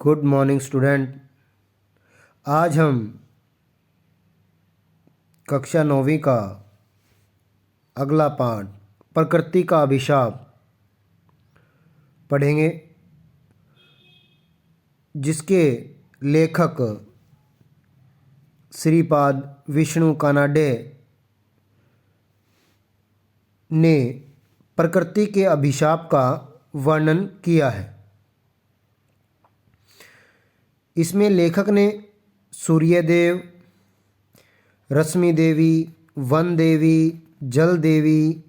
Good morning student. आज हम कक्षा 9वीं का अगला पाठ प्रकृति का अभिशाप पढ़ेंगे, जिसके लेखक श्रीपाद विष्णु कानाडे ने प्रकृति के अभिशाप का वर्णन किया है। इसमें लेखक ने सूर्यदेव, रश्मि देवी, वन देवी, जल देवी,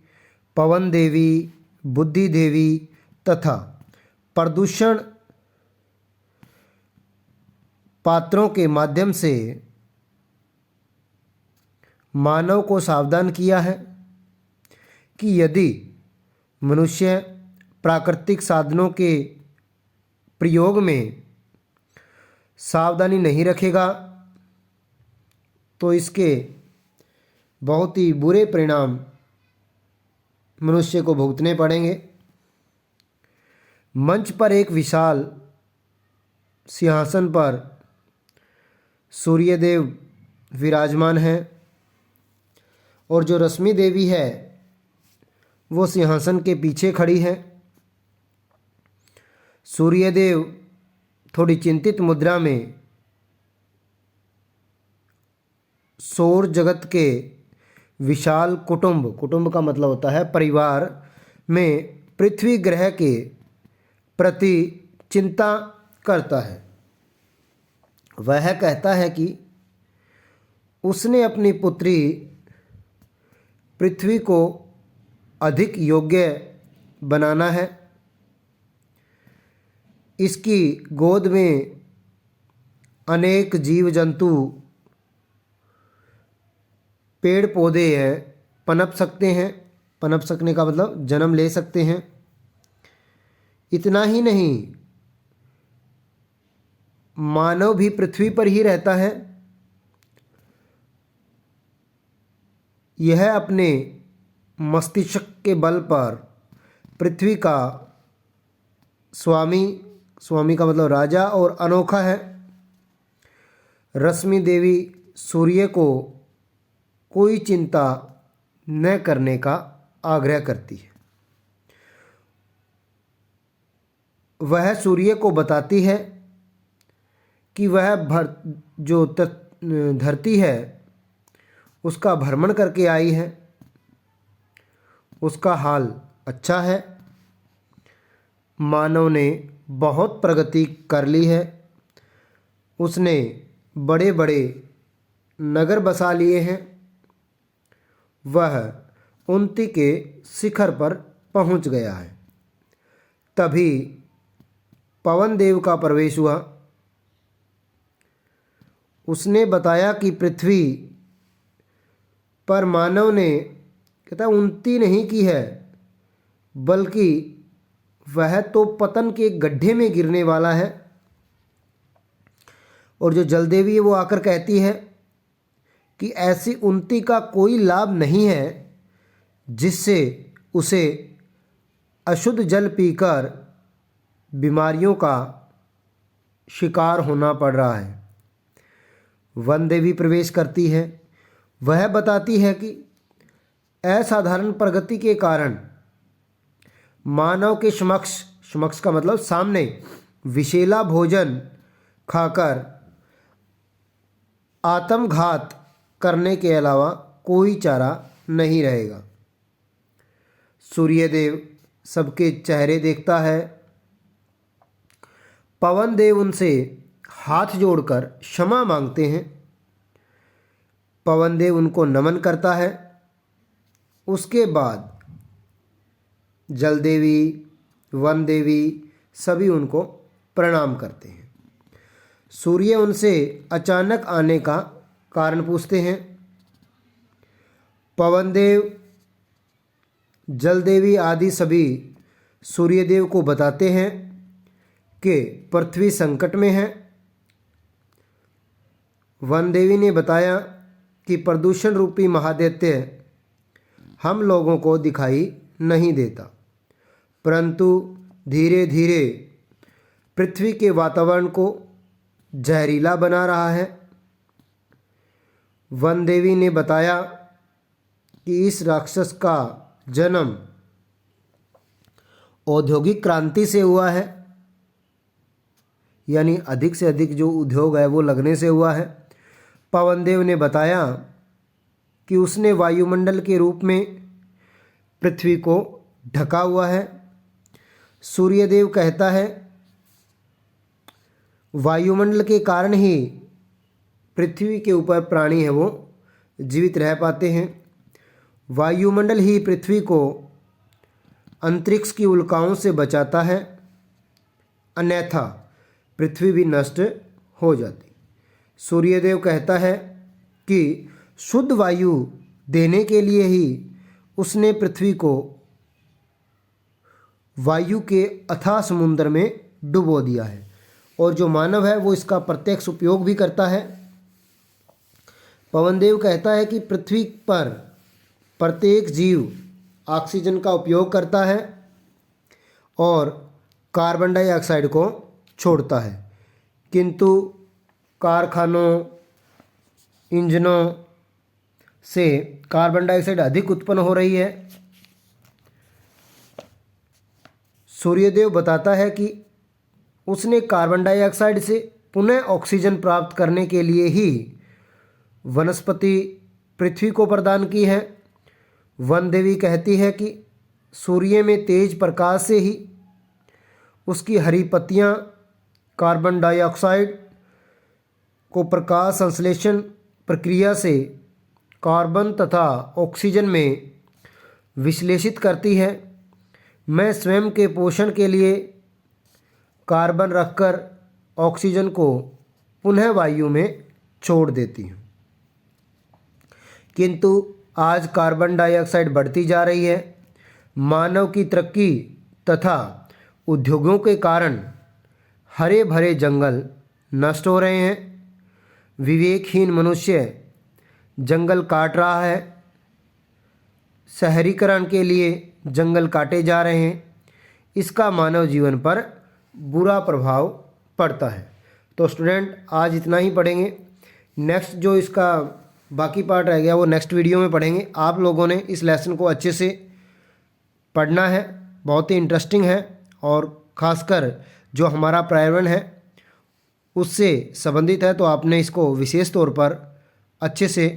पवन देवी, बुद्धि देवी तथा प्रदूषण पात्रों के माध्यम से मानव को सावधान किया है कि यदि मनुष्य प्राकृतिक साधनों के प्रयोग में सावधानी नहीं रखेगा तो इसके बहुत ही बुरे परिणाम मनुष्य को भुगतने पड़ेंगे। मंच पर एक विशाल सिंहासन पर सूर्यदेव विराजमान हैं और जो रश्मि देवी है वो सिंहासन के पीछे खड़ी है। सूर्यदेव थोड़ी चिंतित मुद्रा में सौर जगत के विशाल कुटुंब का मतलब होता है परिवार में पृथ्वी ग्रह के प्रति चिंता करता है। वह कहता है कि उसने अपनी पुत्री पृथ्वी को अधिक योग्य बनाना है। इसकी गोद में अनेक जीव जंतु, पेड़ पौधे हैं, पनप सकते हैं। पनप सकने का मतलब जन्म ले सकते हैं। इतना ही नहीं, मानव भी पृथ्वी पर ही रहता है। यह अपने मस्तिष्क के बल पर पृथ्वी का स्वामी का मतलब राजा और अनोखा है। रश्मि देवी सूर्य को कोई चिंता न करने का आग्रह करती है। वह सूर्य को बताती है कि वह जो धरती है उसका भ्रमण करके आई है, उसका हाल अच्छा है। मानव ने बहुत प्रगति कर ली है। उसने बड़े बड़े नगर बसा लिए हैं। वह उन्नति के शिखर पर पहुंच गया है। तभी पवन देव का प्रवेश हुआ। उसने बताया कि पृथ्वी पर मानव ने उन्नति नहीं की है, बल्कि वह तो पतन के गड्ढे में गिरने वाला है। और जो जलदेवी है वो आकर कहती है कि ऐसी उन्नति का कोई लाभ नहीं है जिससे उसे अशुद्ध जल पीकर बीमारियों का शिकार होना पड़ रहा है। वन देवी प्रवेश करती है। वह बताती है कि असाधारण प्रगति के कारण मानव के समक्ष का मतलब सामने विषैला भोजन खाकर आत्मघात करने के अलावा कोई चारा नहीं रहेगा। सूर्यदेव सबके चेहरे देखता है। पवन देव उनसे हाथ जोड़कर क्षमा मांगते हैं। पवन देव उनको नमन करता है। उसके बाद जल देवी, वन देवी सभी उनको प्रणाम करते हैं। सूर्य उनसे अचानक आने का कारण पूछते हैं। पवन देव, जल देवी आदि सभी सूर्यदेव को बताते हैं कि पृथ्वी संकट में है। वन देवी ने बताया कि प्रदूषण रूपी महादैत्य हम लोगों को दिखाई नहीं देता, परंतु धीरे धीरे पृथ्वी के वातावरण को जहरीला बना रहा है। वन देवी ने बताया कि इस राक्षस का जन्म औद्योगिक क्रांति से हुआ है, यानी अधिक से अधिक जो उद्योग है वो लगने से हुआ है। पवनदेव ने बताया कि उसने वायुमंडल के रूप में पृथ्वी को ढका हुआ है। सूर्यदेव कहता है वायुमंडल के कारण ही पृथ्वी के ऊपर प्राणी है वो जीवित रह पाते हैं। वायुमंडल ही पृथ्वी को अंतरिक्ष की उल्काओं से बचाता है, अन्यथा पृथ्वी भी नष्ट हो जाती। सूर्यदेव कहता है कि शुद्ध वायु देने के लिए ही उसने पृथ्वी को वायु के अथाह समुद्र में डुबो दिया है, और जो मानव है वो इसका प्रत्यक्ष उपयोग भी करता है। पवनदेव कहता है कि पृथ्वी पर प्रत्येक जीव ऑक्सीजन का उपयोग करता है और कार्बन डाइऑक्साइड को छोड़ता है, किंतु कारखानों, इंजनों से कार्बन डाइऑक्साइड अधिक उत्पन्न हो रही है। सूर्यदेव बताता है कि उसने कार्बन डाइऑक्साइड से पुनः ऑक्सीजन प्राप्त करने के लिए ही वनस्पति पृथ्वी को प्रदान की है। वन देवी कहती है कि सूर्य में तेज प्रकाश से ही उसकी हरी पत्तियां कार्बन डाइऑक्साइड को प्रकाश संश्लेषण प्रक्रिया से कार्बन तथा ऑक्सीजन में विश्लेषित करती है। मैं स्वयं के पोषण के लिए कार्बन रखकर ऑक्सीजन को पुनः वायु में छोड़ देती हूँ, किंतु आज कार्बन डाइऑक्साइड बढ़ती जा रही है। मानव की तरक्की तथा उद्योगों के कारण हरे भरे जंगल नष्ट हो रहे हैं। विवेकहीन मनुष्य जंगल काट रहा है। शहरीकरण के लिए जंगल काटे जा रहे हैं। इसका मानव जीवन पर बुरा प्रभाव पड़ता है। तो स्टूडेंट आज इतना ही पढ़ेंगे। नेक्स्ट जो इसका बाकी पार्ट रह गया वो नेक्स्ट वीडियो में पढ़ेंगे। आप लोगों ने इस लेसन को अच्छे से पढ़ना है, बहुत ही इंटरेस्टिंग है, और ख़ासकर जो हमारा पर्यावरण है उससे संबंधित है, तो आपने इसको विशेष तौर पर अच्छे से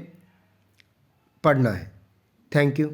पढ़ना है। Thank you.